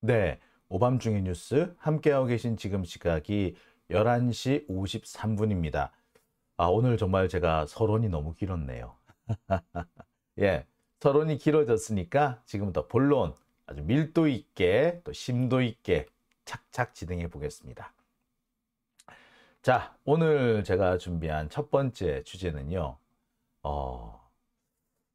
네, 오밤중의 뉴스 함께하고 계신 지금 시각이 11시 53분입니다. 오늘 정말 제가 서론이 너무 길었네요. 예, 서론이 길어졌으니까 지금부터 본론 아주 밀도 있게 또 심도 있게 착착 진행해 보겠습니다. 자, 오늘 제가 준비한 첫 번째 주제는요.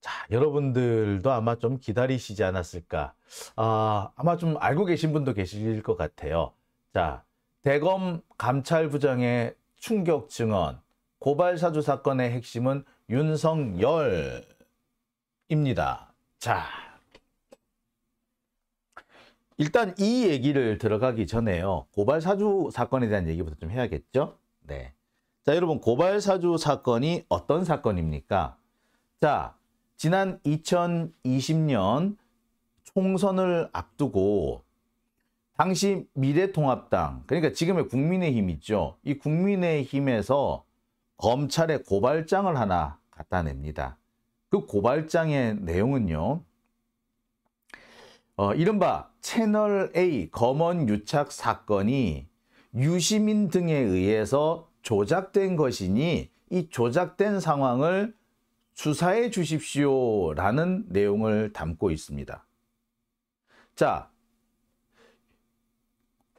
자, 여러분들도 아마 좀 기다리시지 않았을까. 아마 좀 알고 계신 분도 계실 것 같아요. 자, 대검 감찰부장의 충격 증언, 고발 사주 사건의 핵심은 윤석열입니다. 자, 일단 이 얘기를 들어가기 전에요. 고발 사주 사건에 대한 얘기부터 좀 해야겠죠? 네. 자, 여러분, 고발 사주 사건이 어떤 사건입니까? 자, 지난 2020년 총선을 앞두고 당시 미래통합당, 그러니까 지금의 국민의힘 있죠. 이 국민의힘에서 검찰에 고발장을 하나 갖다 냅니다. 그 고발장의 내용은요. 이른바 채널A 검언 유착 사건이 유시민 등에 의해서 조작된 것이니 이 조작된 상황을 수사해 주십시오라는 내용을 담고 있습니다. 자,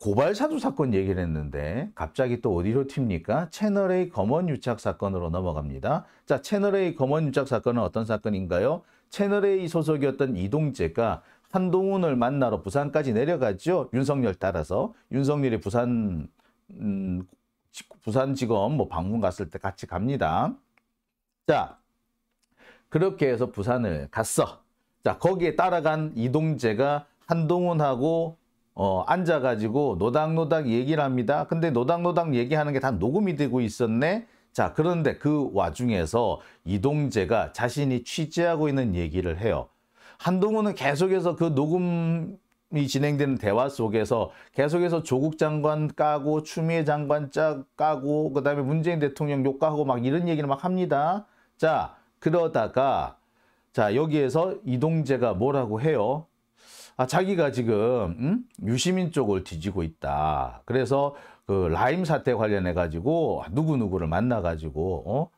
고발 사주 사건 얘기를 했는데 갑자기 또 어디로 튑니까? 채널A 검언 유착 사건으로 넘어갑니다. 자, 채널A 검언 유착 사건은 어떤 사건인가요? 채널A 소속이었던 이동재가 한동훈을 만나러 부산까지 내려가죠. 윤석열 따라서. 윤석열이 부산지검 방문 갔을 때 같이 갑니다. 자, 그렇게 해서 부산을 갔어. 자, 거기에 따라간 이동재가 한동훈하고 앉아가지고 노닥노닥 얘기를 합니다. 근데 노닥노닥 얘기하는 게 다 녹음이 되고 있었네. 자, 그런데 그 와중에서 이동재가 자신이 취재하고 있는 얘기를 해요. 한동훈은 계속해서 그 녹음이 진행되는 대화 속에서 계속해서 조국 장관 까고 추미애 장관 까고 그다음에 문재인 대통령 욕하고 막 이런 얘기를 막 합니다. 자, 그러다가 자, 여기에서 이동재가 뭐라고 해요? 자기가 지금 유시민 쪽을 뒤지고 있다. 그래서 그 라임 사태 관련해 가지고 누구누구를 만나 가지고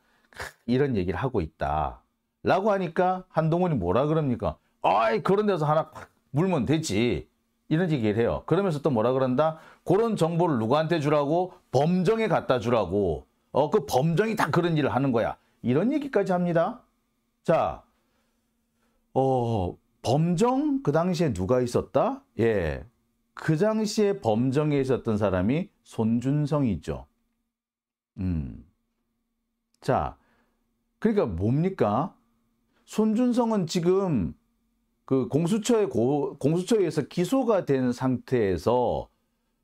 이런 얘기를 하고 있다. 라고 하니까 한동훈이 뭐라 그럽니까? 아이, 그런 데서 하나 물면 되지. 이런 얘기를 해요. 그러면서 또 뭐라 그런다? 그런 정보를 누구한테 주라고? 범정에 갖다 주라고. 그 범정이 다 그런 일을 하는 거야. 이런 얘기까지 합니다. 자, 범정 그 당시에 누가 있었다? 예, 그 당시에 범정에 있었던 사람이 손준성이죠. 자, 그러니까 뭡니까? 손준성은 지금 그 공수처에서 기소가 된 상태에서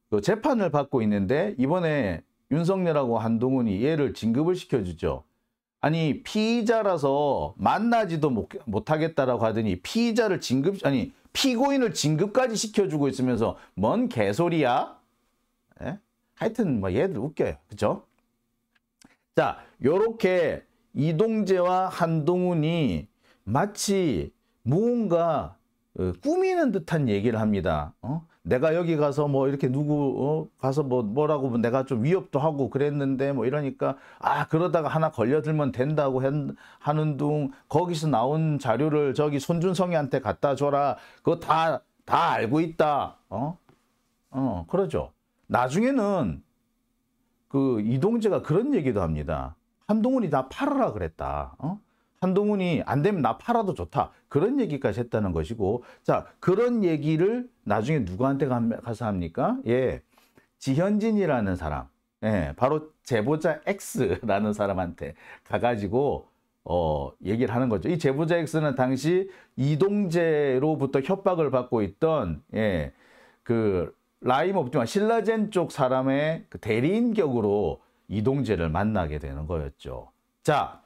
그 재판을 받고 있는데 이번에 윤석열하고 한동훈이 얘를 진급을 시켜주죠. 아니, 피의자라서 만나지도 못하겠다라고 하더니 피고인을 진급까지 시켜주고 있으면서 뭔 개소리야? 예? 하여튼 뭐 얘들 웃겨요. 그죠? 자, 요렇게 이동재와 한동훈이 마치 무언가 꾸미는 듯한 얘기를 합니다. 내가 여기 가서 뭐 이렇게 누구 가서 뭐라고 내가 좀 위협도 하고 그랬는데 뭐 이러니까 그러다가 하나 걸려들면 된다고 하는 둥 거기서 나온 자료를 저기 손준성이한테 갖다 줘라. 그거 다 알고 있다. 그러죠. 나중에는 그 이동재가 그런 얘기도 합니다. 한동훈이 나 팔아라 그랬다. 한동훈이 안 되면 나 팔아도 좋다. 그런 얘기까지 했다는 것이고, 자, 그런 얘기를 나중에 누구한테 가서 합니까? 예, 지현진이라는 사람, 예, 바로 제보자 X라는 사람한테 가가지고 얘기를 하는 거죠. 이 제보자 X는 당시 이동재로부터 협박을 받고 있던 그 라임 옵티마 신라젠 쪽 사람의 그 대리인격으로 이동재를 만나게 되는 거였죠. 자,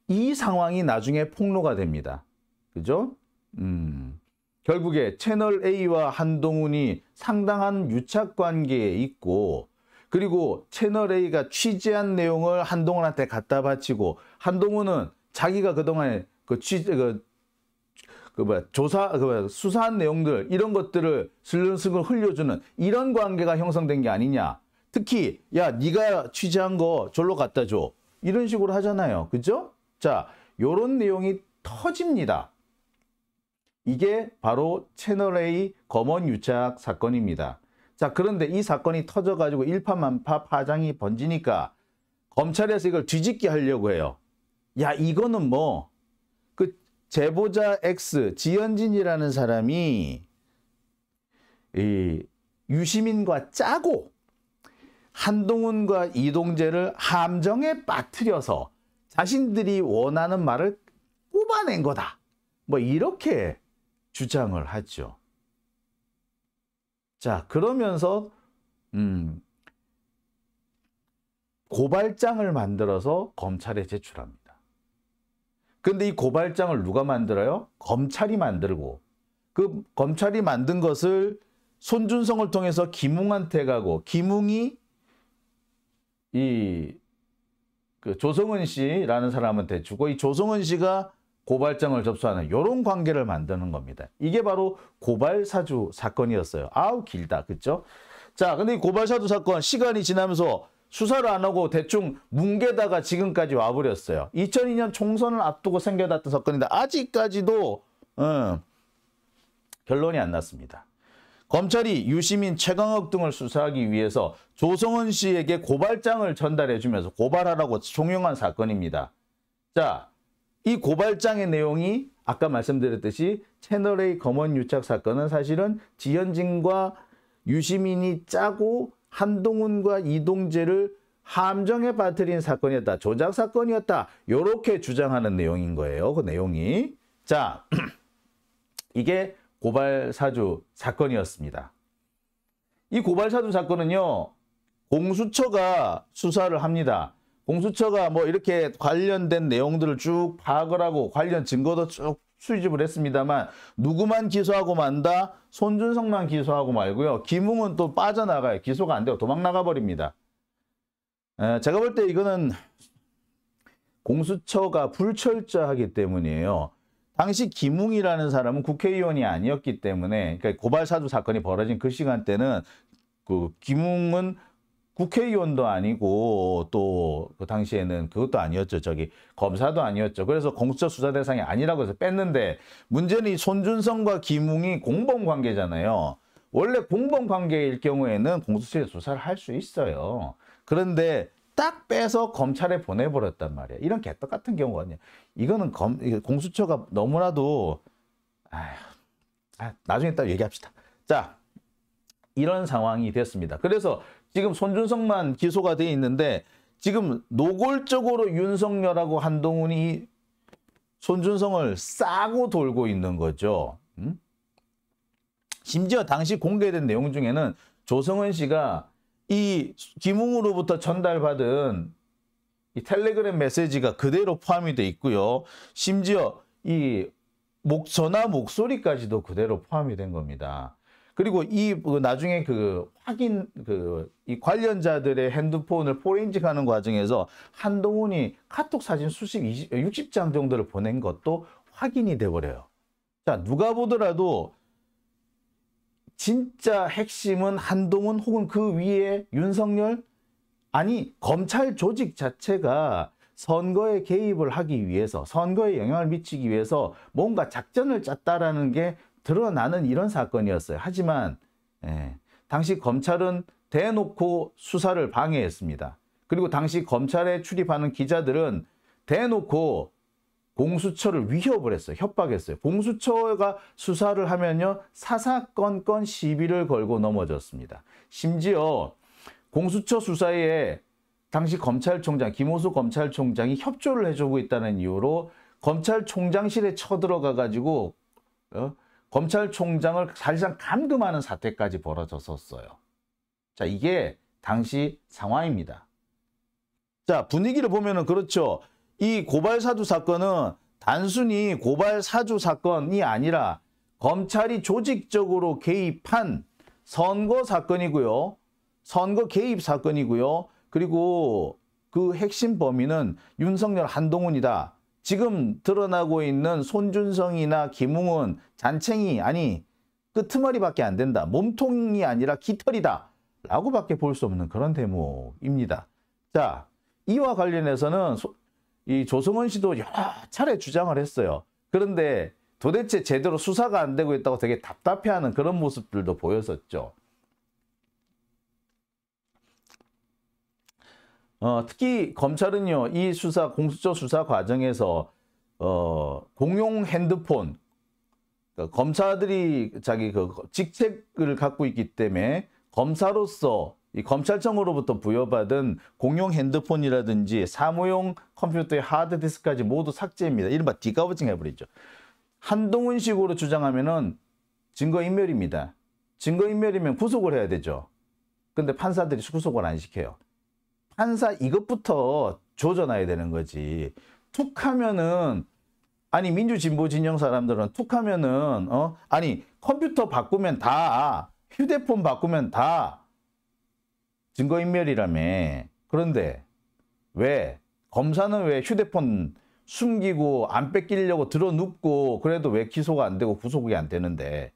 이 상황이 나중에 폭로가 됩니다. 그죠? 결국에 채널A와 한동훈이 상당한 유착 관계에 있고, 그리고 채널A가 취재한 내용을 한동훈한테 갖다 바치고, 한동훈은 자기가 그동안에 수사한 내용들 이런 것들을 슬슬 흘려주는 이런 관계가 형성된 게 아니냐. 특히 야 네가 취재한 거 절로 갖다 줘. 이런 식으로 하잖아요. 그죠? 자, 요런 내용이 터집니다. 이게 바로 채널A 검언 유착 사건입니다. 자, 그런데 이 사건이 터져가지고 일파만파 파장이 번지니까 검찰에서 이걸 뒤집게 하려고 해요. 야, 이거는 뭐 그 제보자 X 지현진이라는 사람이 이 유시민과 짜고 한동훈과 이동재를 함정에 빠뜨려서 자신들이 원하는 말을 뽑아낸 거다. 뭐 이렇게 주장을 하죠. 자, 그러면서 고발장을 만들어서 검찰에 제출합니다. 근데 이 고발장을 누가 만들어요? 검찰이 만들고 그 검찰이 만든 것을 손준성을 통해서 김웅한테 가고 김웅이 그 조성은 씨라는 사람한테 주고 이 조성은 씨가 고발장을 접수하는 이런 관계를 만드는 겁니다. 이게 바로 고발사주 사건이었어요. 아우 길다. 그렇죠? 자, 근데 이 고발사주 사건 시간이 지나면서 수사를 안 하고 대충 뭉개다가 지금까지 와버렸어요. 2002년 총선을 앞두고 생겨났던 사건인데 아직까지도 결론이 안 났습니다. 검찰이 유시민, 최강욱 등을 수사하기 위해서 조성은 씨에게 고발장을 전달해 주면서 고발하라고 종용한 사건입니다. 자, 이 고발장의 내용이 아까 말씀드렸듯이 채널A 검언 유착 사건은 사실은 지현진과 유시민이 짜고 한동훈과 이동재를 함정에 빠뜨린 사건이었다. 조작 사건이었다. 이렇게 주장하는 내용인 거예요. 그 내용이. 자, 이게 고발사주 사건이었습니다. 이 고발사주 사건은요. 공수처가 수사를 합니다. 공수처가 뭐 이렇게 관련된 내용들을 쭉 파악을 하고 관련 증거도 쭉 수집을 했습니다만 누구만 기소하고 만다? 손준성만 기소하고 말고요. 김웅은 또 빠져나가요. 기소가 안 되고 도망 나가버립니다. 제가 볼 때 이거는 공수처가 불철저하기 때문이에요. 당시 김웅이라는 사람은 국회의원이 아니었기 때문에 그러니까 고발사주 사건이 벌어진 그 시간대는 그 김웅은 국회의원도 아니고 또 그 당시에는 그것도 아니었죠. 검사도 아니었죠. 그래서 공수처 수사 대상이 아니라고 해서 뺐는데 문제는 이 손준성과 김웅이 공범 관계잖아요. 원래 공범 관계일 경우에는 공수처에 수사를 할 수 있어요. 그런데 딱 빼서 검찰에 보내버렸단 말이야. 이런 개떡 같은 경우가 아니야. 이거는 공수처가 너무나도 나중에 딱 얘기합시다. 자, 이런 상황이 됐습니다. 그래서 지금 손준성만 기소가 돼 있는데 지금 노골적으로 윤석열하고 한동훈이 손준성을 싸고 돌고 있는 거죠. 심지어 당시 공개된 내용 중에는 조성은 씨가 이 김웅으로부터 전달받은 이 텔레그램 메시지가 그대로 포함이 돼 있고요. 심지어 이 전화 목소리까지도 그대로 포함이 된 겁니다. 그리고 나중에 이 관련자들의 핸드폰을 포렌식하는 과정에서 한동훈이 카톡 사진 60장 정도를 보낸 것도 확인이 돼버려요. 자, 누가 보더라도 진짜 핵심은 한동훈 혹은 그 위에 윤석열, 아니 검찰 조직 자체가 선거에 개입을 하기 위해서, 선거에 영향을 미치기 위해서 뭔가 작전을 짰다라는 게 드러나는 이런 사건이었어요. 하지만 당시 검찰은 대놓고 수사를 방해했습니다. 그리고 당시 검찰에 출입하는 기자들은 대놓고 공수처를 위협을 했어요. 협박했어요. 공수처가 수사를 하면요. 사사건건 시비를 걸고 넘어졌습니다. 심지어 공수처 수사에 당시 검찰총장, 김호수 검찰총장이 협조를 해주고 있다는 이유로 검찰총장실에 쳐들어가가지고 검찰총장을 사실상 감금하는 사태까지 벌어졌었어요. 자, 이게 당시 상황입니다. 자, 분위기를 보면은 그렇죠. 이 고발사주 사건은 단순히 고발사주 사건이 아니라 검찰이 조직적으로 개입한 선거 사건이고요. 선거 개입 사건이고요. 그리고 그 핵심 범인은 윤석열, 한동훈이다. 지금 드러나고 있는 손준성이나 김웅은 잔챙이, 아니 끄트머리밖에 안 된다. 몸통이 아니라 깃털이다. 라고밖에 볼 수 없는 그런 대목입니다. 자, 이와 관련해서는 이 조성은 씨도 여러 차례 주장을 했어요. 그런데 도대체 제대로 수사가 안 되고 있다고 되게 답답해하는 그런 모습들도 보였었죠. 특히 검찰은요, 이 공수처 수사 과정에서 공용 핸드폰, 그러니까 검사들이 자기 그 직책을 갖고 있기 때문에 검사로서 이 검찰청으로부터 부여받은 공용 핸드폰이라든지 사무용 컴퓨터의 하드디스크까지 모두 삭제입니다. 이른바 디가버징 해버리죠. 한동훈식으로 주장하면은 증거인멸입니다. 증거인멸이면 구속을 해야 되죠. 근데 판사들이 구속을 안 시켜요. 판사 이것부터 조져놔야 되는 거지. 툭 하면은, 아니 민주진보 진영 사람들은 툭 하면은 아니 컴퓨터 바꾸면 다, 휴대폰 바꾸면 다 증거인멸이라며. 그런데 왜 검사는 왜 휴대폰 숨기고 안 뺏기려고 들어눕고 그래도 왜 기소가 안 되고 구속이 안 되는데,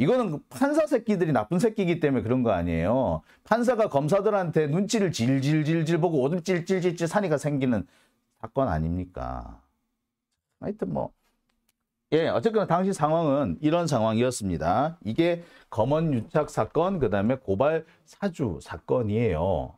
이거는 판사 새끼들이 나쁜 새끼이기 때문에 그런 거 아니에요. 판사가 검사들한테 눈치를 질질질질 보고 오줌 찔찔찔찔 사니까 생기는 사건 아닙니까? 하여튼 뭐, 예, 어쨌거나 당시 상황은 이런 상황이었습니다. 이게 검언 유착 사건, 그 다음에 고발 사주 사건이에요.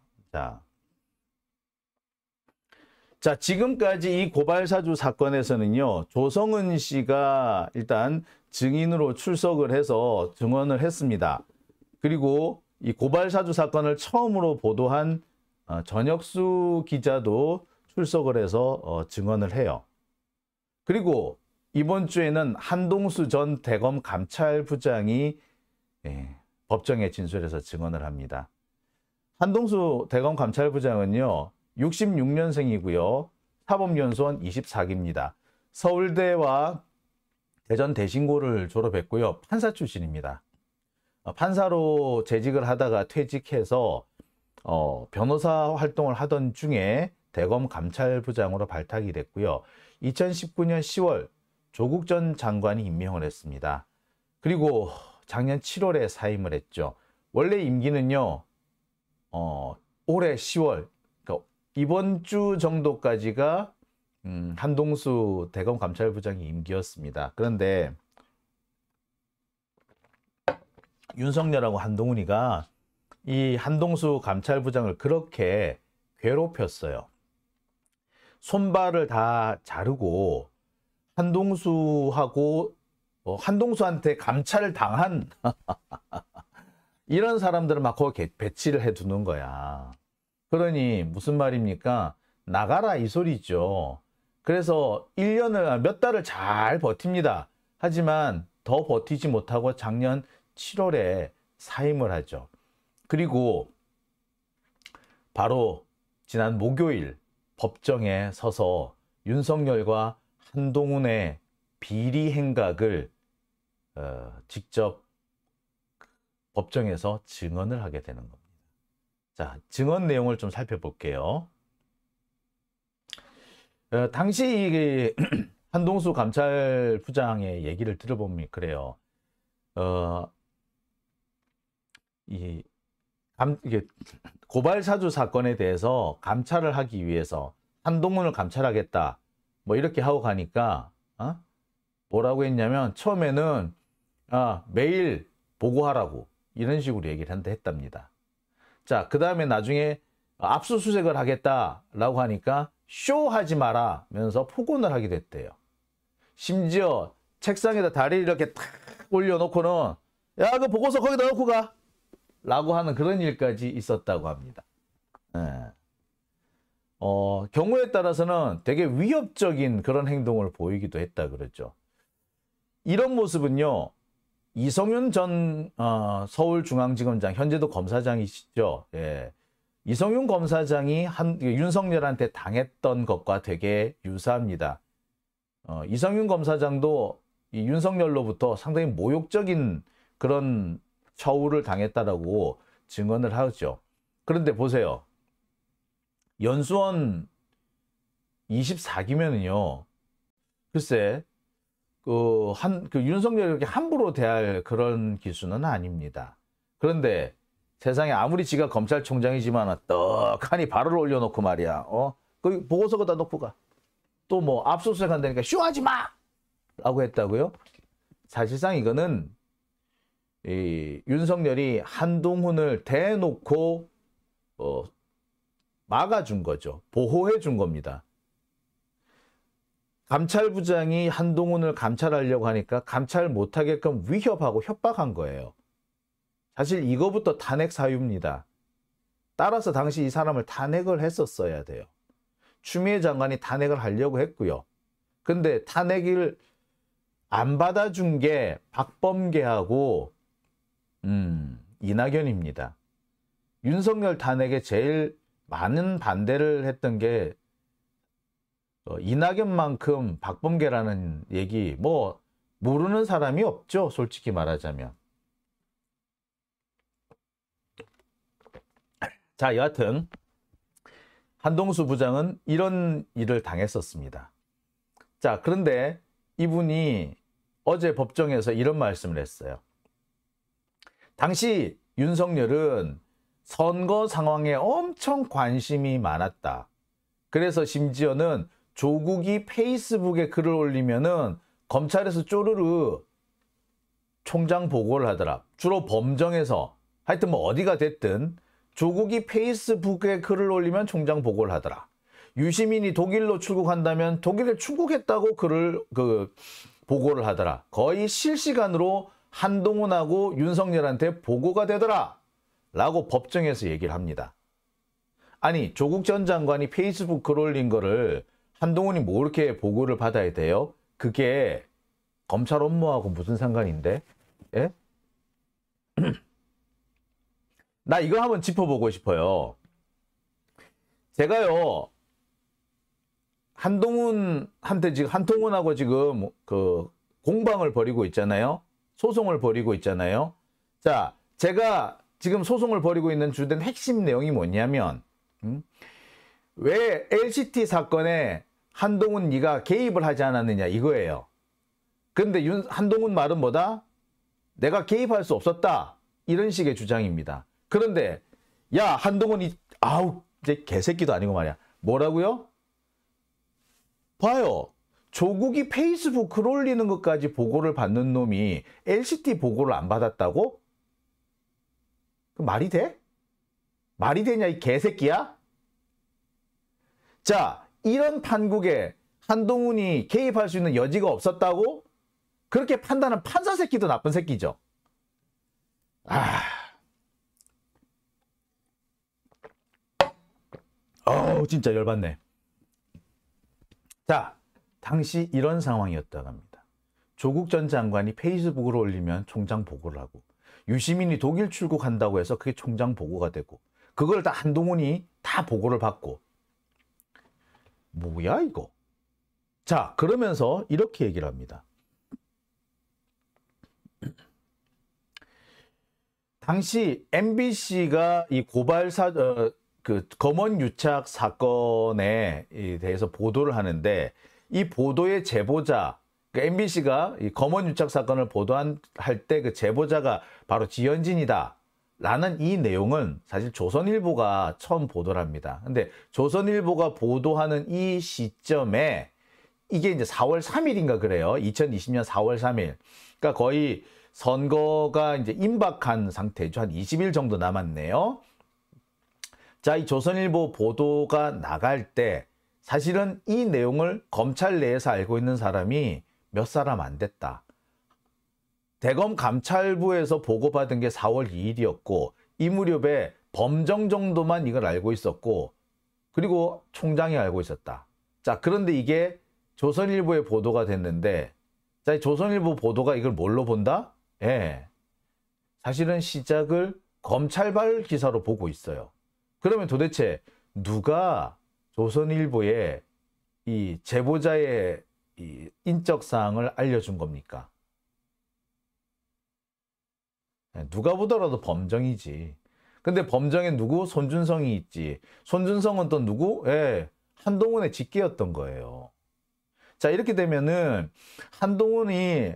자, 지금까지 이 고발 사주 사건에서는요, 조성은 씨가 일단 증인으로 출석을 해서 증언을 했습니다. 그리고 이 고발 사주 사건을 처음으로 보도한 전혁수 기자도 출석을 해서 증언을 해요. 그리고 이번 주에는 한동수 전 대검 감찰부장이 법정에 진술해서 증언을 합니다. 한동수 대검 감찰부장은요, 66년생이고요. 사법연수원 24기입니다. 서울대와 대전 대신고를 졸업했고요. 판사 출신입니다. 판사로 재직을 하다가 퇴직해서 변호사 활동을 하던 중에 대검 감찰부장으로 발탁이 됐고요. 2019년 10월 조국 전 장관이 임명을 했습니다. 그리고 작년 7월에 사임을 했죠. 원래 임기는요, 올해 10월, 그러니까 이번 주 정도까지가 한동수 대검 감찰부장이 임기였습니다. 그런데 윤석열하고 한동훈이가 이 한동수 감찰부장을 그렇게 괴롭혔어요. 손발을 다 자르고 한동수한테 감찰을 당한 이런 사람들을 막 거기 배치를 해두는 거야. 그러니 무슨 말입니까? 나가라 이 소리죠. 그래서 1년을 몇 달을 잘 버팁니다. 하지만 더 버티지 못하고 작년 7월에 사임을 하죠. 그리고 바로 지난 목요일 법정에 서서 윤석열과 한동훈의 비리 행각을 직접 법정에서 증언을 하게 되는 겁니다. 자, 증언 내용을 좀 살펴볼게요. 당시 한동수 감찰부장의 얘기를 들어보면 그래요. 이게 고발 사주 사건에 대해서 감찰을 하기 위해서 한동훈을 감찰하겠다 뭐 이렇게 하고 가니까 뭐라고 했냐면 처음에는 매일 보고하라고 이런 식으로 얘기를 했답니다. 자, 그 다음에 나중에 압수수색을 하겠다라고 하니까 쇼하지 마라 면서 폭언을 하게 됐대요. 심지어 책상에다 다리를 이렇게 탁 올려놓고는 야, 그 보고서 거기다 넣고 가 라고 하는 그런 일까지 있었다고 합니다. 경우에 따라서는 되게 위협적인 그런 행동을 보이기도 했다 그러죠. 이런 모습은요, 이성윤 전 서울중앙지검장, 현재도 검사장이시죠. 예. 이성윤 검사장이 윤석열한테 당했던 것과 되게 유사합니다. 이성윤 검사장도 이 윤석열로부터 상당히 모욕적인 그런 처우를 당했다라고 증언을 하죠. 그런데 보세요. 연수원 24기면은요, 글쎄, 그 윤석열을 이렇게 함부로 대할 그런 기수는 아닙니다. 그런데 세상에 아무리 지가 검찰총장이지만 떡하니 발을 올려놓고 말이야. 그 보고서 거다 놓고 가. 또 뭐 압수수색 한다니까 쇼하지 마! 라고 했다고요? 사실상 이거는 이 윤석열이 한동훈을 대놓고 막아준 거죠. 보호해 준 겁니다. 감찰부장이 한동훈을 감찰하려고 하니까 감찰 못하게끔 위협하고 협박한 거예요. 사실 이거부터 탄핵 사유입니다. 따라서 당시 이 사람을 탄핵을 했었어야 돼요. 추미애 장관이 탄핵을 하려고 했고요. 근데 탄핵을 안 받아준 게 박범계하고 이낙연입니다. 윤석열 탄핵에 제일 많은 반대를 했던 게 이낙연만큼 박범계라는 얘기 뭐 모르는 사람이 없죠. 솔직히 말하자면. 자, 여하튼 한동수 부장은 이런 일을 당했었습니다. 자, 그런데 이분이 어제 법정에서 이런 말씀을 했어요. 당시 윤석열은 선거 상황에 엄청 관심이 많았다. 그래서 심지어는 조국이 페이스북에 글을 올리면은 검찰에서 쪼르르 총장 보고를 하더라. 주로 범정에서 하여튼 뭐 어디가 됐든 조국이 페이스북에 글을 올리면 총장 보고를 하더라. 유시민이 독일로 출국한다면 독일에 출국했다고 글을 보고를 하더라. 거의 실시간으로 한동훈하고 윤석열한테 보고가 되더라. 라고 법정에서 얘기를 합니다. 아니, 조국 전 장관이 페이스북 글 올린 거를 한동훈이 뭐 이렇게 보고를 받아야 돼요? 그게 검찰 업무하고 무슨 상관인데? 예? 나 이거 한번 짚어보고 싶어요. 제가요, 한동훈하고 지금 그 공방을 벌이고 있잖아요. 소송을 벌이고 있잖아요. 자, 제가 지금 소송을 벌이고 있는 주된 핵심 내용이 뭐냐면, 왜 LCT 사건에 한동훈 네가 개입을 하지 않았느냐 이거예요. 근데 한동훈 말은 뭐다? 내가 개입할 수 없었다. 이런 식의 주장입니다. 그런데 야, 한동훈이 이제 개새끼도 아니고 말이야. 뭐라고요? 봐요. 조국이 페이스북 글 올리는 것까지 보고를 받는 놈이 LCT 보고를 안 받았다고? 그 말이 돼? 말이 되냐 이 개새끼야? 자, 이런 판국에 한동훈이 개입할 수 있는 여지가 없었다고? 그렇게 판단한 판사 새끼도 나쁜 새끼죠. 진짜 열받네. 자, 당시 이런 상황이었다고 합니다. 조국 전 장관이 페이스북으로 올리면 총장 보고를 하고, 유시민이 독일 출국한다고 해서 그게 총장 보고가 되고, 그걸 다 한동훈이 다 보고를 받고. 뭐야 이거? 자, 그러면서 이렇게 얘기를 합니다. 당시 MBC가 이 검언 유착 사건에 대해서 보도를 하는데, 이 보도의 제보자, MBC가 이 검언 유착 사건을 보도할 때 그 제보자가 바로 지현진이다 라는 이 내용은 사실 조선일보가 처음 보도를 합니다. 근데 조선일보가 보도하는 이 시점에 이게 이제 4월 3일인가 그래요. 2020년 4월 3일. 그러니까 거의 선거가 이제 임박한 상태죠. 한 20일 정도 남았네요. 자, 이 조선일보 보도가 나갈 때 사실은 이 내용을 검찰 내에서 알고 있는 사람이 몇 사람 안 됐다. 대검 감찰부에서 보고받은 게 4월 2일이었고 이 무렵에 범정 정도만 이걸 알고 있었고, 그리고 총장이 알고 있었다. 자, 그런데 이게 조선일보에 보도가 됐는데, 자, 이 조선일보 보도가 이걸 뭘로 본다? 예. 사실은 시작을 검찰발 기사로 보고 있어요. 그러면 도대체 누가 조선일보에 이 제보자의 이 인적 사항을 알려준 겁니까? 누가 보더라도 범정이지. 근데 범정에 누구? 손준성이 있지. 손준성은 또 누구? 예, 한동훈의 직계였던 거예요. 자, 이렇게 되면은 한동훈이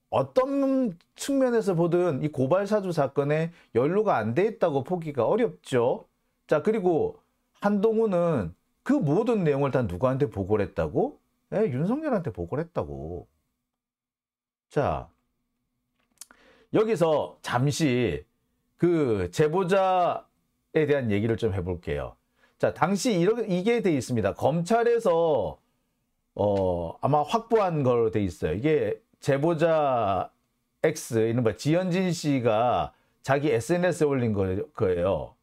어떤 측면에서 보든 이 고발사주 사건에 연루가 안 돼 있다고 보기가 어렵죠. 자, 그리고 한동훈은 그 모든 내용을 다 누구한테 보고를 했다고? 윤석열한테 보고를 했다고. 자, 여기서 잠시 그 제보자에 대한 얘기를 좀 해볼게요. 자, 당시 이게 돼 있습니다. 검찰에서 아마 확보한 걸로 돼 있어요. 이게 제보자 X, 이른바 지현진 씨가 자기 SNS에 올린 거예요.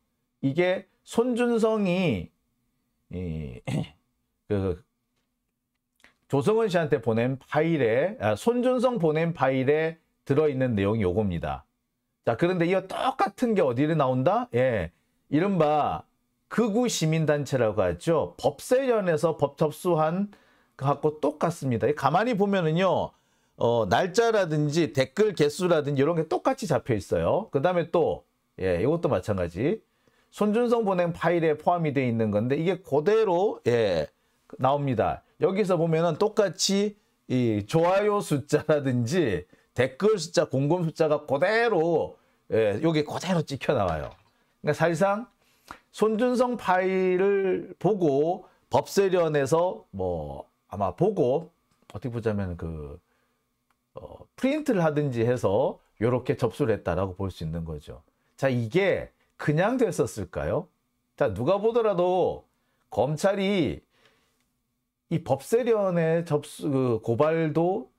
이게 손준성이 그 조성은 씨한테 보낸 파일에, 손준성 보낸 파일에 들어있는 내용이 요겁니다. 자, 그런데 이거 똑같은 게 어디에 나온다? 예, 이른바 극우 시민단체라고 하죠. 법세련에서 법 접수한 거하고 똑같습니다. 가만히 보면은요, 날짜라든지 댓글 개수라든지 이런 게 똑같이 잡혀 있어요. 그 다음에 또, 예, 이것도 마찬가지. 손준성 보낸 파일에 포함이 되어 있는 건데, 이게 그대로, 예, 나옵니다. 여기서 보면은 똑같이 이 좋아요 숫자라든지 댓글 숫자, 공금 숫자가 그대로, 예, 여기 그대로 찍혀 나와요. 그러니까 사실상 손준성 파일을 보고 법세련에서 뭐 아마 보고 어떻게 보자면 프린트를 하든지 해서 이렇게 접수를 했다라고 볼 수 있는 거죠. 자, 이게 그냥 됐었을까요? 자, 누가 보더라도 검찰이 이 법세련의 고발도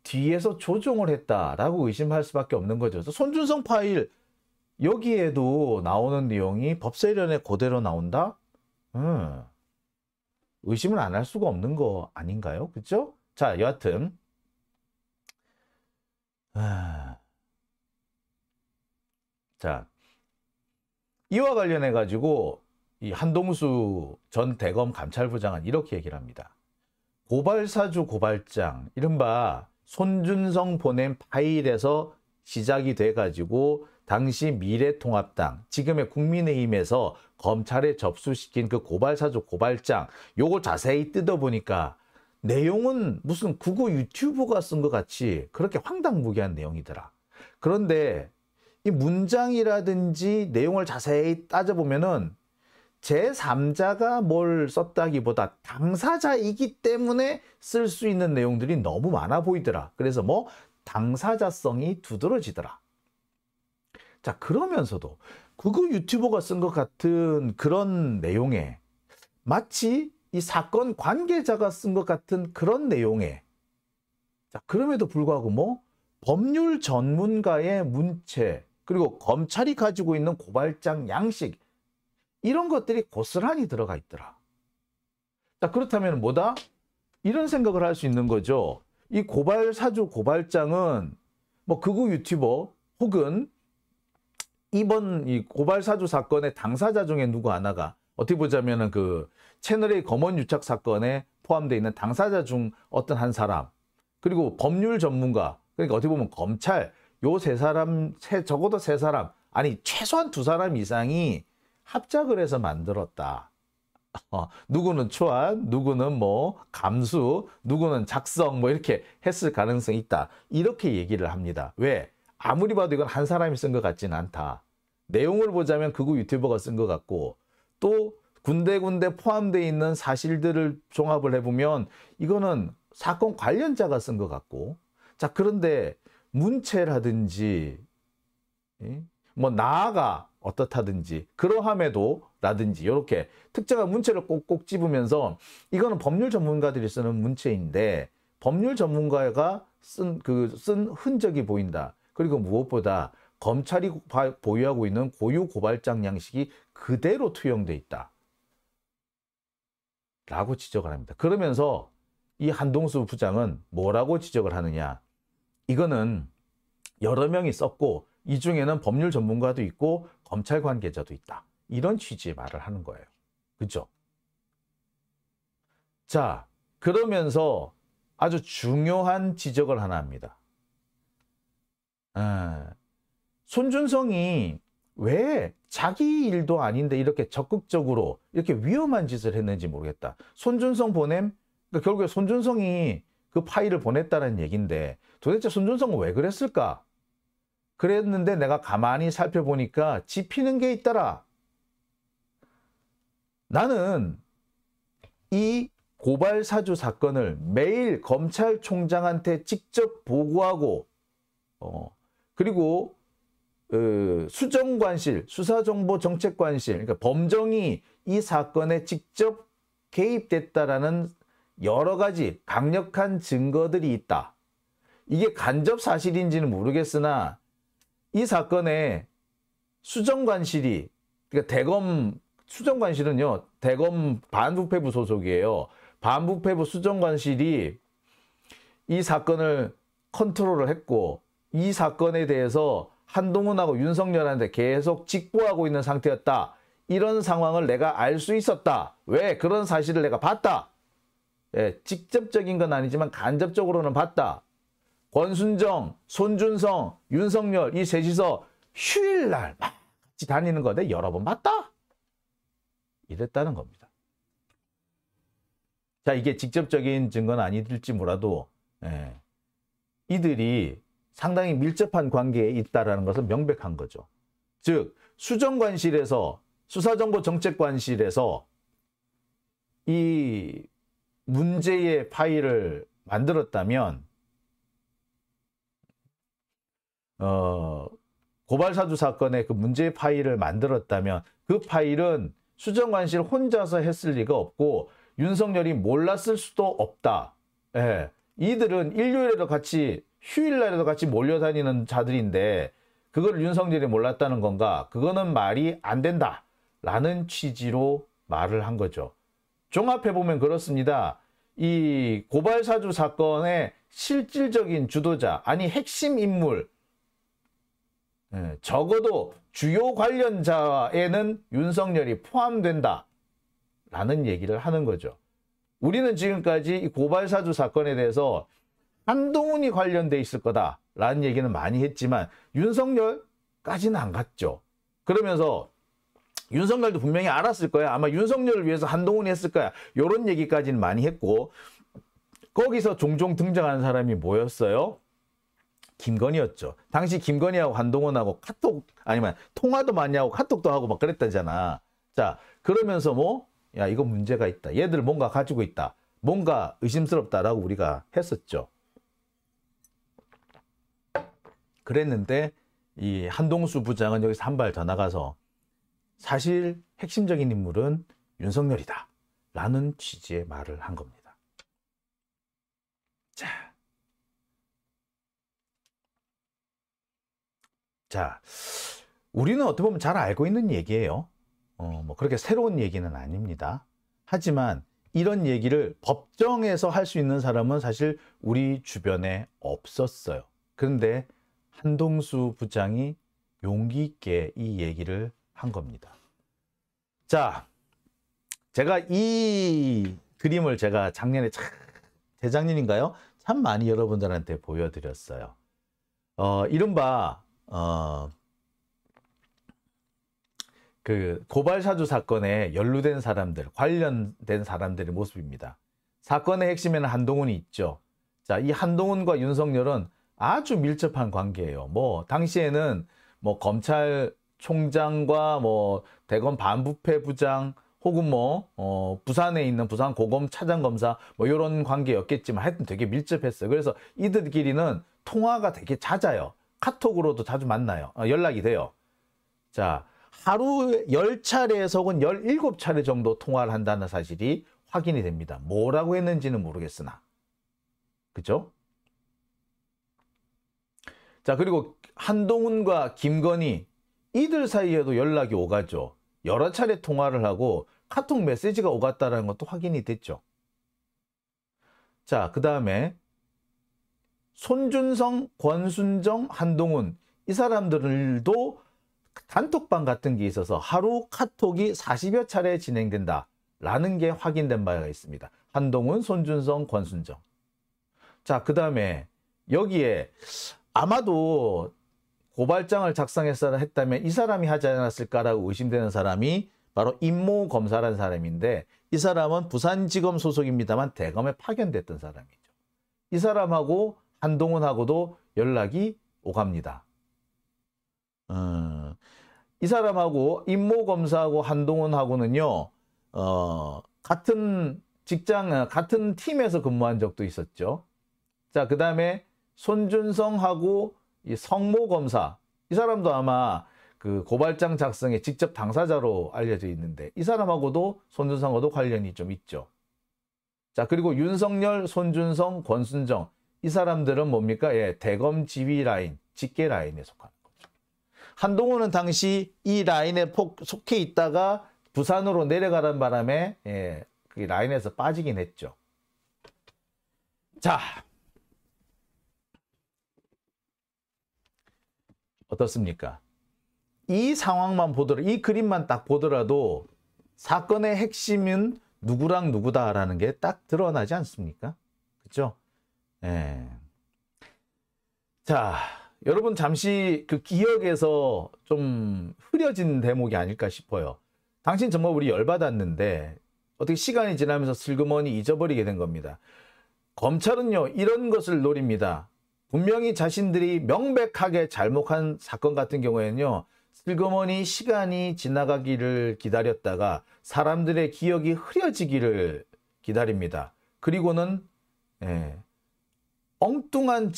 뒤에서 조종을 했다라고 의심할 수밖에 없는 거죠. 손준성 파일 여기에도 나오는 내용이 법세련에 그대로 나온다? 의심을 안 할 수가 없는 거 아닌가요? 그렇죠? 자, 여하튼 자, 이와 관련해 가지고 이 한동수 전 대검 감찰부장은 이렇게 얘기를 합니다. 고발사주 고발장, 이른바 손준성 보낸 파일에서 시작이 돼 가지고 당시 미래통합당, 지금의 국민의힘에서 검찰에 접수시킨 그 고발사주 고발장, 요걸 자세히 뜯어보니까 내용은 무슨 극우 유튜버가 쓴 것 같이 그렇게 황당무계한 내용이더라. 그런데 이 문장이라든지 내용을 자세히 따져보면은 제3자가 뭘 썼다기보다 당사자이기 때문에 쓸 수 있는 내용들이 너무 많아 보이더라. 그래서 뭐 당사자성이 두드러지더라. 자, 그러면서도 극우 유튜버가 쓴 것 같은 그런 내용에 마치 이 사건 관계자가 쓴 것 같은 그런 내용에, 자, 그럼에도 불구하고 뭐 법률 전문가의 문체, 그리고 검찰이 가지고 있는 고발장 양식, 이런 것들이 고스란히 들어가 있더라. 자, 그렇다면 뭐다? 이런 생각을 할 수 있는 거죠. 이 고발사주 고발장은 뭐 극우 유튜버 혹은 이번 이 고발사주 사건의 당사자 중에 누구 하나가 어떻게 보자면은 그 채널A 검언 유착 사건에 포함되어 있는 당사자 중 어떤 한 사람, 그리고 법률 전문가, 그러니까 어떻게 보면 검찰, 요 세 사람, 적어도 세 사람, 아니 최소한 두 사람 이상이 합작을 해서 만들었다. 누구는 초안, 누구는 뭐 감수, 누구는 작성, 뭐 이렇게 했을 가능성이 있다. 이렇게 얘기를 합니다. 왜? 아무리 봐도 이건 한 사람이 쓴 것 같지는 않다. 내용을 보자면 극우 유튜버가 쓴 것 같고, 또 군데군데 포함되어 있는 사실들을 종합을 해보면 이거는 사건 관련자가 쓴 것 같고, 자, 그런데 문체라든지 뭐 나아가 어떻다든지 그러함에도 라든지 이렇게 특정한 문체를 꼭꼭 집으면서 이거는 법률 전문가들이 쓰는 문체인데 법률 전문가가 쓴 흔적이 보인다. 그리고 무엇보다 검찰이 보유하고 있는 고유 고발장 양식이 그대로 투영돼 있다. 라고 지적을 합니다. 그러면서 이 한동수 부장은 뭐라고 지적을 하느냐. 이거는 여러 명이 썼고 이 중에는 법률 전문가도 있고 검찰 관계자도 있다. 이런 취지의 말을 하는 거예요. 그렇죠? 자, 그러면서 아주 중요한 지적을 하나 합니다. 손준성이 왜 자기 일도 아닌데 이렇게 적극적으로 이렇게 위험한 짓을 했는지 모르겠다. 손준성 보냄 그러니까 결국에 손준성이 그 파일을 보냈다는 얘기인데 도대체 손준성은 왜 그랬을까? 그랬는데 내가 가만히 살펴보니까 짚히는 게 있더라. 나는 이 고발사주 사건을 매일 검찰총장한테 직접 보고하고 그리고 수정관실, 수사정보정책관실, 그러니까 범정이 이 사건에 직접 개입됐다라는 여러 가지 강력한 증거들이 있다. 이게 간접 사실인지는 모르겠으나 이 사건에 수정관실이, 그러니까 대검 수정관실은요, 대검 반부패부 소속이에요. 반부패부 수정관실이 이 사건을 컨트롤을 했고 이 사건에 대해서 한동훈하고 윤석열한테 계속 직보하고 있는 상태였다. 이런 상황을 내가 알 수 있었다. 왜? 그런 사실을 내가 봤다. 예, 직접적인 건 아니지만 간접적으로는 봤다. 권순정, 손준성, 윤석열 이 셋이서 휴일날 막 같이 다니는 거 내가 여러 번 봤다. 이랬다는 겁니다. 자, 이게 직접적인 증거는 아니들지 몰라도 이들이 상당히 밀접한 관계에 있다는 것은 명백한 거죠. 즉 수정관실에서 수사정보정책관실에서 이 문제의 파일을 만들었다면 고발사주 사건의 그 문제의 파일을 만들었다면 그 파일은 수정관실 혼자서 했을 리가 없고 윤석열이 몰랐을 수도 없다. 예. 이들은 일요일에도 같이 휴일날에도 같이 몰려다니는 자들인데 그걸 윤석열이 몰랐다는 건가? 그거는 말이 안 된다. 라는 취지로 말을 한 거죠. 종합해보면 그렇습니다. 이 고발사주 사건의 실질적인 주도자, 아니 핵심 인물, 적어도 주요 관련자에는 윤석열이 포함된다. 라는 얘기를 하는 거죠. 우리는 지금까지 이 고발사주 사건에 대해서 한동훈이 관련돼 있을 거다. 라는 얘기는 많이 했지만 윤석열까지는 안 갔죠. 그러면서 윤석열도 분명히 알았을 거야. 아마 윤석열을 위해서 한동훈이 했을 거야. 이런 얘기까지는 많이 했고 거기서 종종 등장하는 사람이 뭐였어요? 김건희였죠. 당시 김건희하고 한동훈하고 카톡 아니면 통화도 많이 하고 카톡도 하고 막 그랬다잖아. 자, 그러면서 뭐 야, 이거 문제가 있다. 얘들 뭔가 가지고 있다. 뭔가 의심스럽다라고 우리가 했었죠. 그랬는데 이 한동수 부장은 여기서 한 발 더 나가서 사실 핵심적인 인물은 윤석열이다. 라는 취지의 말을 한 겁니다. 자, 우리는 어떻게 보면 잘 알고 있는 얘기예요. 뭐 그렇게 새로운 얘기는 아닙니다. 하지만 이런 얘기를 법정에서 할 수 있는 사람은 사실 우리 주변에 없었어요. 그런데 한동수 부장이 용기 있게 이 얘기를 한 겁니다. 자, 제가 이 그림을 제가 작년에 재작년인가요? 참 많이 여러분들한테 보여드렸어요. 이른바 그 고발사주 사건에 연루된 사람들, 관련된 사람들의 모습입니다. 사건의 핵심에는 한동훈이 있죠. 자, 이 한동훈과 윤석열은 아주 밀접한 관계예요. 뭐 당시에는 뭐 검찰총장과 뭐 대검 반부패 부장 혹은 뭐 부산에 있는 부산 고검 차장검사 뭐 이런 관계였겠지만 하여튼 되게 밀접했어요. 그래서 이들끼리는 통화가 되게 잦아요. 카톡으로도 자주 만나요. 연락이 돼요. 자, 하루에 10차례에서 혹은 17차례 정도 통화를 한다는 사실이 확인이 됩니다. 뭐라고 했는지는 모르겠으나. 그죠? 자, 그리고 한동훈과 김건희 이들 사이에도 연락이 오가죠. 여러 차례 통화를 하고 카톡 메시지가 오갔다는 것도 확인이 됐죠. 자, 그 다음에 손준성, 권순정, 한동훈 이 사람들도 단톡방 같은 게 있어서 하루 카톡이 40여 차례 진행된다라는 게 확인된 바가 있습니다. 한동훈, 손준성, 권순정. 자, 그 다음에 여기에 아마도 고발장을 작성했다면 이 사람이 하지 않았을까라고 의심되는 사람이 바로 임모 검사라는 사람인데 이 사람은 부산지검 소속입니다만 대검에 파견됐던 사람이죠. 이 사람하고 한동훈하고도 연락이 오갑니다. 이 사람하고 임모 검사하고 한동훈하고는요, 같은 직장, 같은 팀에서 근무한 적도 있었죠. 자, 그 다음에 손준성하고 이 성모 검사, 이 사람도 아마 그 고발장 작성에 직접 당사자로 알려져 있는데 이 사람하고도 손준성하고도 관련이 좀 있죠. 자, 그리고 윤석열, 손준성, 권순정 이 사람들은 뭡니까? 예, 대검 지휘 라인, 직계 라인에 속하는 거죠. 한동훈은 당시 이 라인에 속해 있다가 부산으로 내려가는 바람에 예, 그 라인에서 빠지긴 했죠. 자, 어떻습니까? 이 상황만 보더라도, 이 그림만 딱 보더라도 사건의 핵심은 누구랑 누구다라는 게 딱 드러나지 않습니까? 그렇죠? 예. 자, 여러분 잠시 그 기억에서 좀 흐려진 대목이 아닐까 싶어요. 당신 정말 우리 열받았는데 어떻게 시간이 지나면서 슬그머니 잊어버리게 된 겁니다. 검찰은요, 이런 것을 노립니다. 분명히 자신들이 명백하게 잘못한 사건 같은 경우에는요, 슬그머니 시간이 지나가기를 기다렸다가 사람들의 기억이 흐려지기를 기다립니다. 그리고는 예, 엉뚱한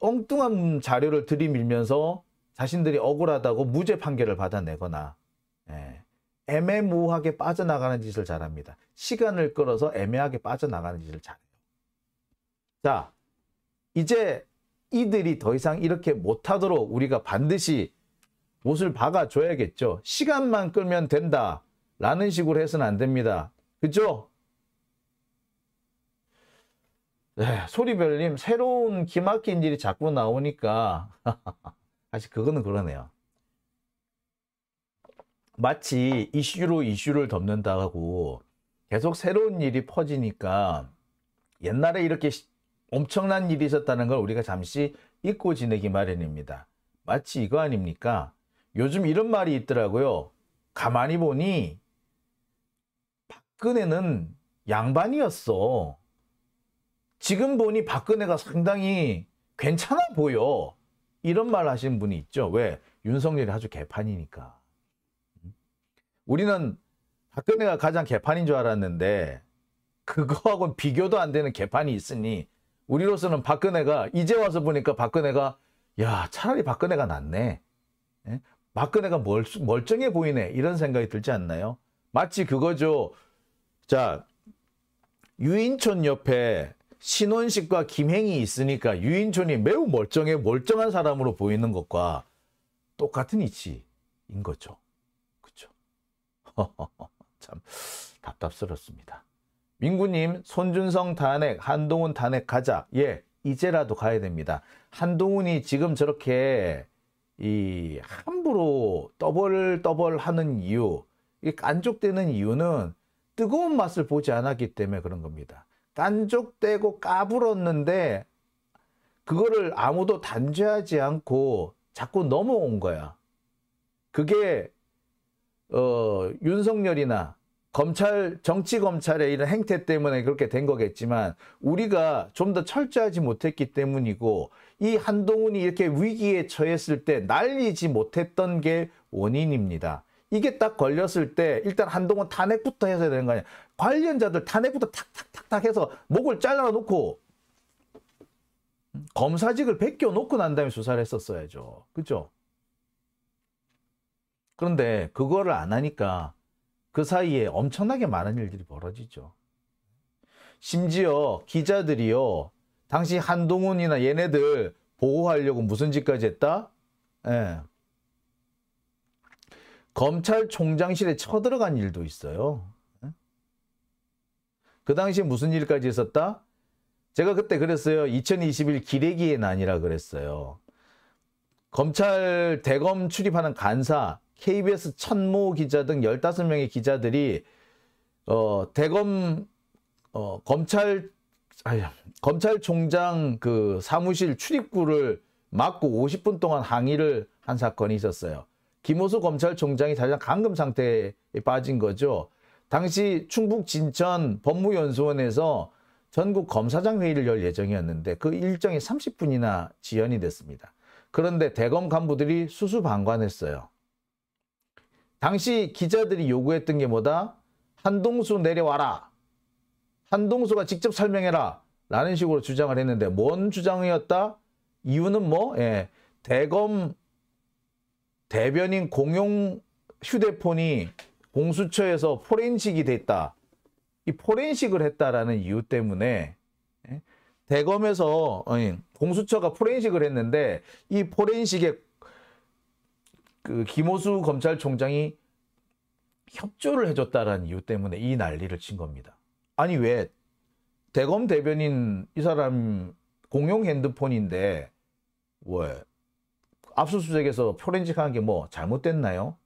엉뚱한 자료를 들이밀면서 자신들이 억울하다고 무죄 판결을 받아내거나 예, 애매모호하게 빠져나가는 짓을 잘합니다. 시간을 끌어서 애매하게 빠져나가는 짓을 잘해요. 자, 이제 이들이 더 이상 이렇게 못하도록 우리가 반드시 못을 박아줘야겠죠. 시간만 끌면 된다 라는 식으로 해서는 안 됩니다. 그죠? 네, 소리별님 새로운 기막힌 일이 자꾸 나오니까 사실 그거는 그러네요. 마치 이슈로 이슈를 덮는다고 계속 새로운 일이 퍼지니까 옛날에 이렇게 엄청난 일이 있었다는 걸 우리가 잠시 잊고 지내기 마련입니다. 마치 이거 아닙니까? 요즘 이런 말이 있더라고요. 가만히 보니 박근혜는 양반이었어. 지금 보니 박근혜가 상당히 괜찮아 보여. 이런 말 하시는 분이 있죠. 왜? 윤석열이 아주 개판이니까. 우리는 박근혜가 가장 개판인 줄 알았는데 그거하고는 비교도 안 되는 개판이 있으니 우리로서는 박근혜가 이제 와서 보니까 박근혜가 야, 차라리 박근혜가 낫네. 예? 박근혜가 멀쩡해 보이네. 이런 생각이 들지 않나요? 마치 그거죠. 자, 유인촌 옆에 신원식과 김행이 있으니까 유인촌이 매우 멀쩡한 사람으로 보이는 것과 똑같은 이치인 거죠. 그렇죠? 참 답답스럽습니다. 민구님, 손준성 탄핵, 한동훈 탄핵 가자. 예, 이제라도 가야 됩니다. 한동훈이 지금 저렇게 함부로 떠벌떠벌 하는 이유, 깐족되는 이유는 뜨거운 맛을 보지 않았기 때문에 그런 겁니다. 깐족되고 까불었는데 그거를 아무도 단죄하지 않고 자꾸 넘어온 거야. 그게 윤석열이나 정치검찰의 이런 행태 때문에 그렇게 된 거겠지만 우리가 좀 더 철저하지 못했기 때문이고 이 한동훈이 이렇게 위기에 처했을 때 날리지 못했던 게 원인입니다. 이게 딱 걸렸을 때 일단 한동훈 탄핵부터 해서 되는 거 아니야. 관련자들 탄핵부터 탁탁탁탁 해서 목을 잘라놓고 검사직을 베껴놓고 난 다음에 수사를 했었어야죠. 그죠? 그런데 그거를 안 하니까 그 사이에 엄청나게 많은 일들이 벌어지죠. 심지어 기자들이요. 당시 한동훈이나 얘네들 보호하려고 무슨 짓까지 했다? 예. 검찰총장실에 쳐들어간 일도 있어요. 그 당시에 무슨 일까지 있었다? 제가 그때 그랬어요. 2021 기레기의 난이라 그랬어요. 검찰 대검 출입하는 간사, KBS 천모 기자 등 15명의 기자들이 검찰총장 그 사무실 출입구를 막고 50분 동안 항의를 한 사건이 있었어요. 김호수 검찰총장이 사실상 감금 상태에 빠진 거죠. 당시 충북 진천 법무연수원에서 전국 검사장 회의를 열 예정이었는데 그 일정이 30분이나 지연이 됐습니다. 그런데 대검 간부들이 수수방관했어요. 당시 기자들이 요구했던 게 뭐다? 한동수 내려와라. 한동수가 직접 설명해라. 라는 식으로 주장을 했는데 뭔 주장이었다? 이유는 뭐? 대검 대변인 공용 휴대폰이 공수처에서 포렌식이 됐다. 이 포렌식을 했다라는 이유 때문에 대검에서 공수처가 포렌식을 했는데 이 포렌식에 그 김호수 검찰총장이 협조를 해줬다라는 이유 때문에 이 난리를 친 겁니다. 아니 왜 대검 대변인 이 사람 공용 핸드폰인데 왜 압수수색에서 포렌식한 게 뭐 잘못됐나요?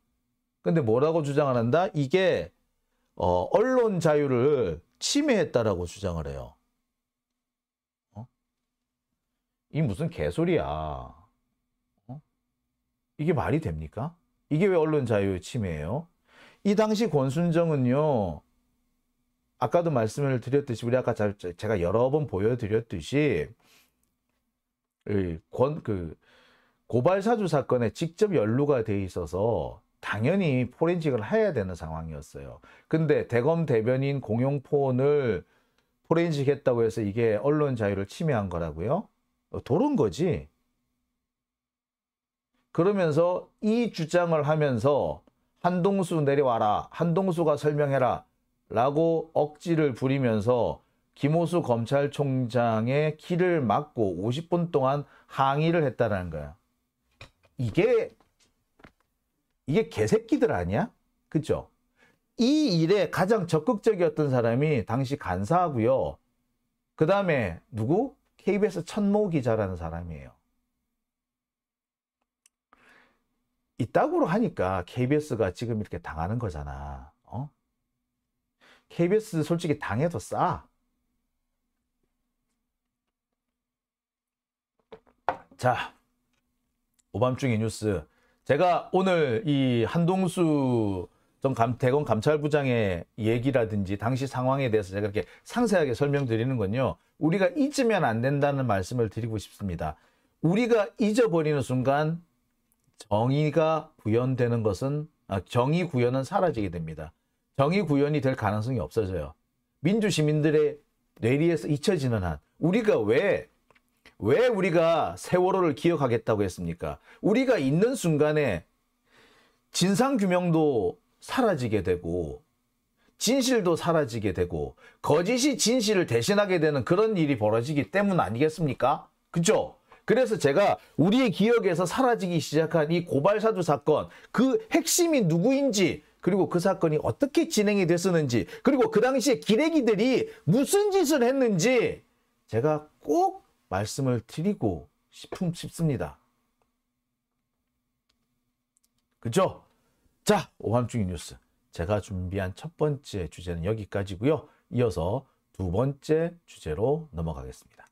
근데 뭐라고 주장을 한다? 이게 언론 자유를 침해했다라고 주장을 해요. 이 무슨 개소리야. 이게 말이 됩니까? 이게 왜 언론 자유 침해예요? 이 당시 권순정은요. 아까도 말씀을 드렸듯이 우리 아까 제가 여러 번 보여드렸듯이 고발사주 사건에 직접 연루가 돼 있어서 당연히 포렌식을 해야 되는 상황이었어요. 근데 대검 대변인 공용폰을 포렌식했다고 해서 이게 언론 자유를 침해한 거라고요? 도른 거지. 그러면서 이 주장을 하면서 한동수 내려와라. 한동수가 설명해라. 라고 억지를 부리면서 김호수 검찰총장의 길을 막고 50분 동안 항의를 했다는 거야. 이게 개새끼들 아니야? 그죠? 이 일에 가장 적극적이었던 사람이 당시 간사하고요. 그 다음에 누구? KBS 천모 기자라는 사람이에요. 이따구로 하니까 KBS가 지금 이렇게 당하는 거잖아. KBS 솔직히 당해도 싸. 자, 오밤중의 뉴스. 제가 오늘 이 한동수 대검 감찰부장의 얘기라든지 당시 상황에 대해서 제가 이렇게 상세하게 설명드리는 건요. 우리가 잊으면 안 된다는 말씀을 드리고 싶습니다. 우리가 잊어버리는 순간 정의가 구현되는 것은 정의 구현은 사라지게 됩니다. 정의 구현이 될 가능성이 없어져요. 민주시민들의 뇌리에서 잊혀지는 한 우리가 왜 우리가 세월호를 기억하겠다고 했습니까? 우리가 있는 순간에 진상규명도 사라지게 되고 진실도 사라지게 되고 거짓이 진실을 대신하게 되는 그런 일이 벌어지기 때문 아니겠습니까? 그죠? 그래서 제가 우리의 기억에서 사라지기 시작한 이 고발사주 사건 그 핵심이 누구인지 그리고 그 사건이 어떻게 진행이 됐었는지 그리고 그 당시에 기레기들이 무슨 짓을 했는지 제가 꼭 말씀을 드리고 싶습니다. 그죠? 자, 오밤중의 뉴스. 제가 준비한 첫 번째 주제는 여기까지고요. 이어서 두 번째 주제로 넘어가겠습니다.